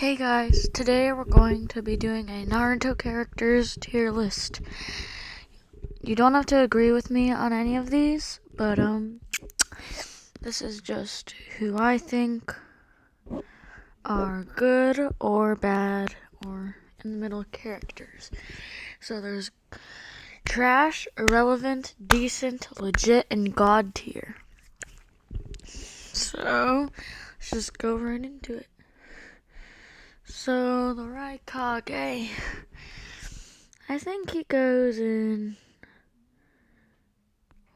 Hey guys, today we're going to be doing a Naruto characters tier list. You don't have to agree with me on any of these, but this is just who I think are good or bad or in the middle characters. So there's trash, irrelevant, decent, legit, and god tier. So let's just go right into it. So the Raikage, I think he goes in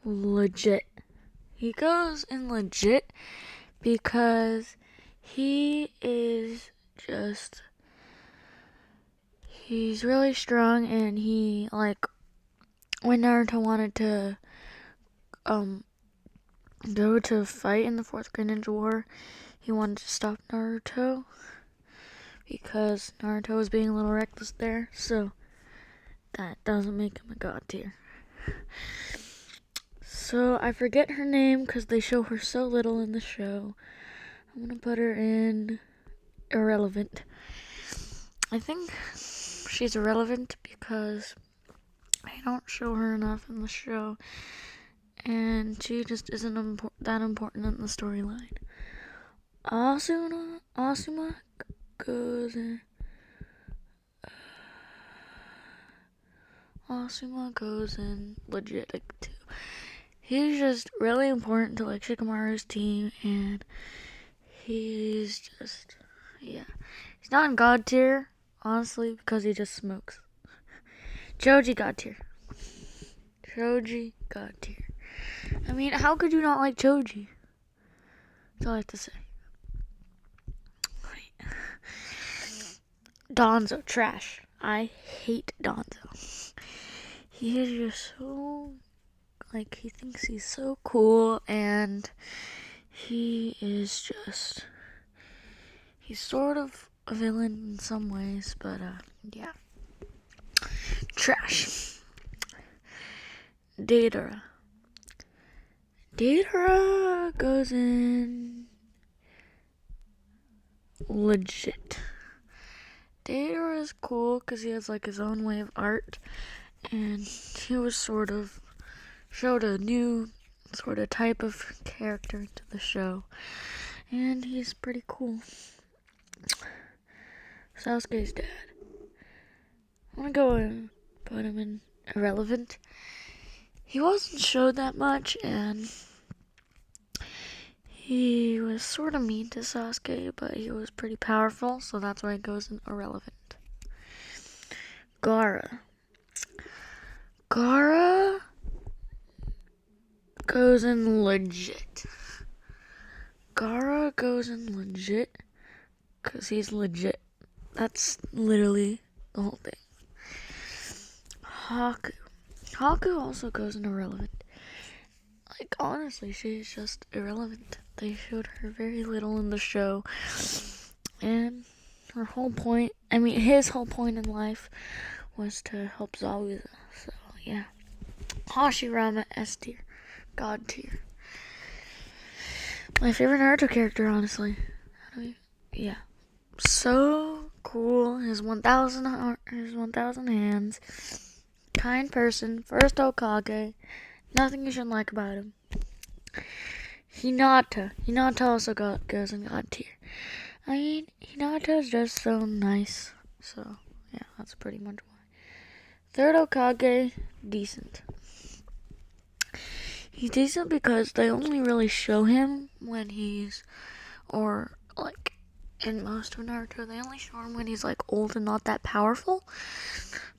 legit. He goes in legit because he is just, he's really strong, and he, like, when Naruto wanted to go to fight in the 4th Great Ninja War, he wanted to stop Naruto because Naruto was being a little reckless there, so that doesn't make him a god tier. So I forget her name because they show her so little in the show. I'm gonna put her in irrelevant. I think she's irrelevant because I don't show her enough in the show, and she just isn't that important in the storyline. Asuma goes in. Asuma goes in legit too. He's just really important to, like, Shikamaru's team, and he's just, yeah. He's not in god tier, honestly, because he just smokes. Choji god tier. Choji god tier. I mean, how could you not like Choji? That's all I have to say. Danzo, trash. I hate Danzo. He is just so, like, he thinks he's so cool, and he is just, he's sort of a villain in some ways, but yeah. Trash. Deidara. Deidara goes in legit. Deidara is cool because he has, like, his own way of art, and he was sort of showed a new sort of type of character to the show, and he's pretty cool. Sasuke's dad, I'm gonna go and put him in irrelevant. He wasn't showed that much, and he was sort of mean to Sasuke, but he was pretty powerful, so that's why it goes in irrelevant. Gaara goes in legit. Gaara goes in legit because he's legit. That's literally the whole thing. Haku also goes in irrelevant. Like, honestly, she's just irrelevant. They showed her very little in the show, and her whole point, his whole point in life was to help Zabuza. So yeah. Hashirama S tier, god tier. My favorite Naruto character, honestly. Yeah, so cool. His 1,000 hands. Kind person. First Hokage. Nothing you shouldn't like about him. Hinata also goes in god tier. I mean, Hinata's just so nice. So yeah, that's pretty much why. Third Hokage, decent. He's decent because they only really show him when he's, or like in most of Naruto, they only show him when he's, like, old and not that powerful.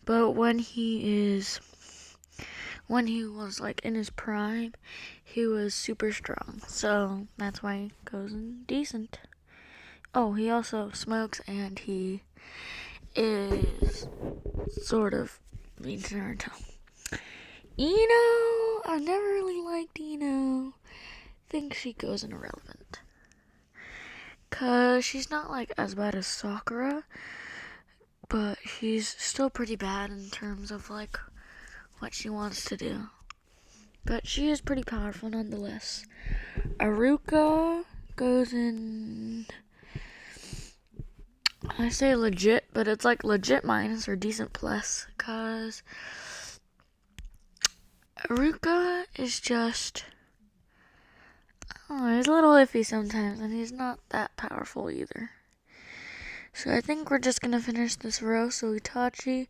But when he was, like, in his prime, he was super strong. So that's why he goes in decent. Oh, he also smokes, and he is sort of mean to Naruto. Ino, I never really liked Ino. Think she goes in irrelevant. Cause she's not, like, as bad as Sakura, but she's still pretty bad in terms of, like, what she wants to do. But she is pretty powerful nonetheless. Aruka goes in I say legit, but it's like legit minus or decent plus, because Ruka is just, oh, he's a little iffy sometimes, and he's not that powerful either. So I think we're just gonna finish this row. So Itachi,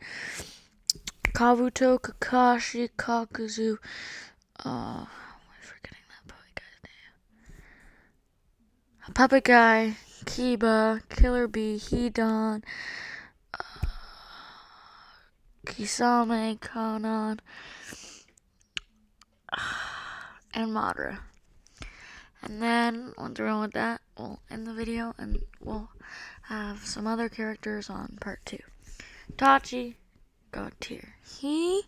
Kabuto, Kakashi, Kakuzu, am I forgetting that puppet guy? Kiba, Killer Bee, Hidan, Kisame, Kanan, and Madara. And then, once we're done with that, we'll end the video and we'll have some other characters on part 2. Itachi, God tier. He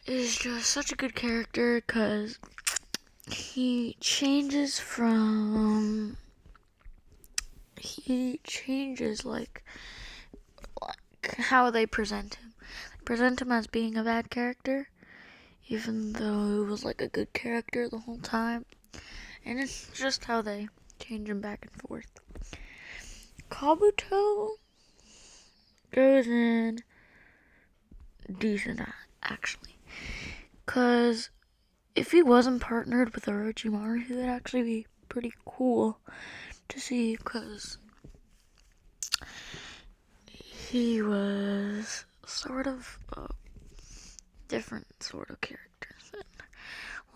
is just such a good character because he changes like how they present him. They present him as being a bad character, even though he was like a good character the whole time. And it's just how they change him back and forth. Kabuto goes in decent, actually. Because if he wasn't partnered with Orochimaru, he would actually be pretty cool to see, because he was sort of a different sort of character than,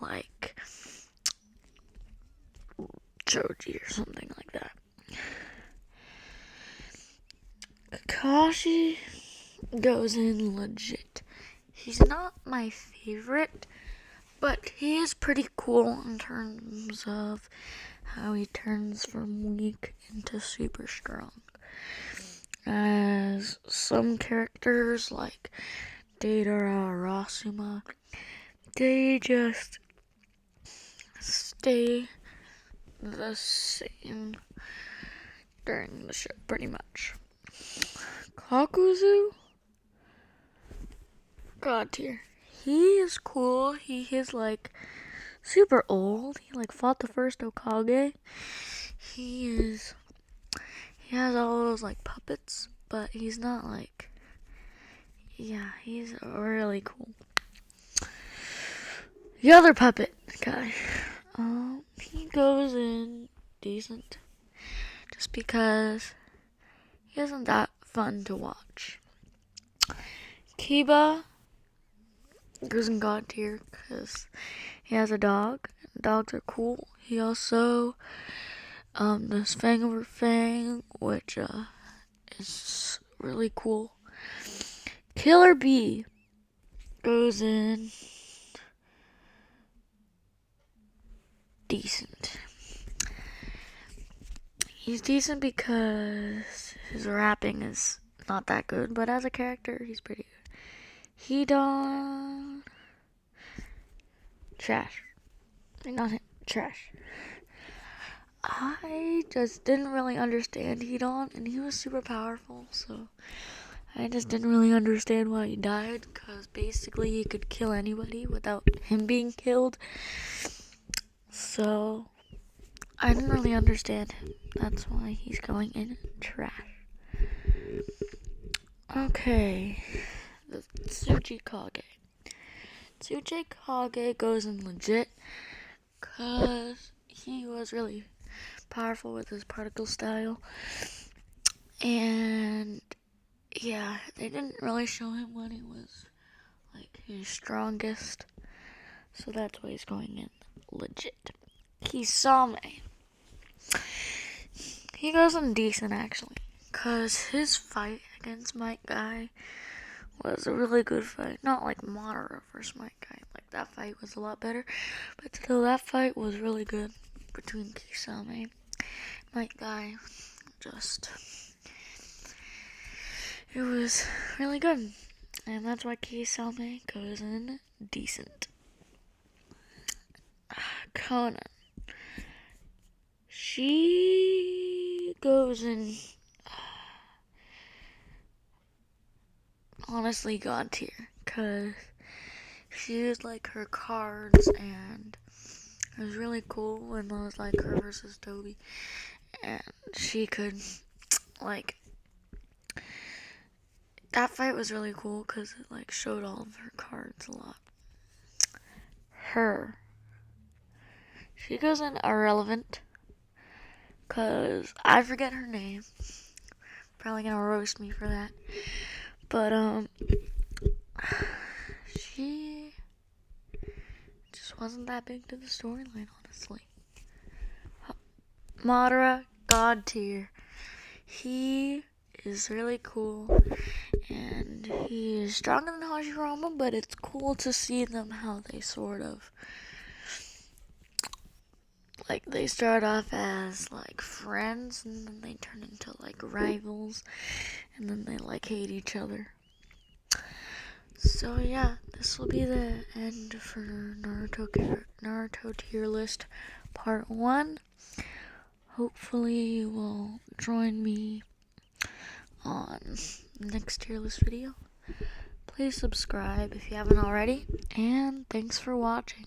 like, Choji or something like that. Kakashi goes in legit. He's not my favorite, but he is pretty cool in terms of how he turns from weak into super strong. As some characters like Deidara or Asuma, they just stay the same during the show, pretty much. Kakuzu, God tier. He is cool. He is like super old. He like fought the first Hokage. He has all those like puppets, but he's not like, yeah, he's really cool. The other puppet guy, he goes in decent, just because he isn't that fun to watch. Kiba goes in God tier because he has a dog. Dogs are cool. He also does Fang over Fang, which is really cool. Killer Bee goes in decent. He's decent because his rapping is not that good, but as a character, he's pretty good. Hidan, trash. Not him, trash. I just didn't really understand Hidan, and he was super powerful, so I just didn't really understand why he died, because basically he could kill anybody without him being killed. So I didn't really understand him. That's why he's going in trash. Okay, the Tsuchikage. Tsuchikage goes in legit because he was really powerful with his particle style. And yeah, they didn't really show him when he was like his strongest. So that's why he's going in legit. Kisame. He goes in decent actually, because his fight against Might Guy was a really good fight. Not like Madara versus Might Guy. Like, that fight was a lot better. But still, that fight was really good between Kisame and Might Guy. It was really good. And that's why Kisame goes in decent. Conan. She goes in honestly God tier, because she used like her cards, and it was really cool when it was like her versus Toby, and she could like, that fight was really cool because it, like, showed all of her cards a lot. She goes in irrelevant because I forget her name. Probably gonna roast me for that. But, she just wasn't that big to the storyline, honestly. Madara, God tier. He is really cool, and he is stronger than Hashirama, but it's cool to see them how they sort of, like, they start off as, like, friends, and then they turn into, like, rivals, and then they, like, hate each other. So yeah, this will be the end for Naruto tier list part 1. Hopefully you will join me on the next tier list video. Please subscribe if you haven't already, and thanks for watching.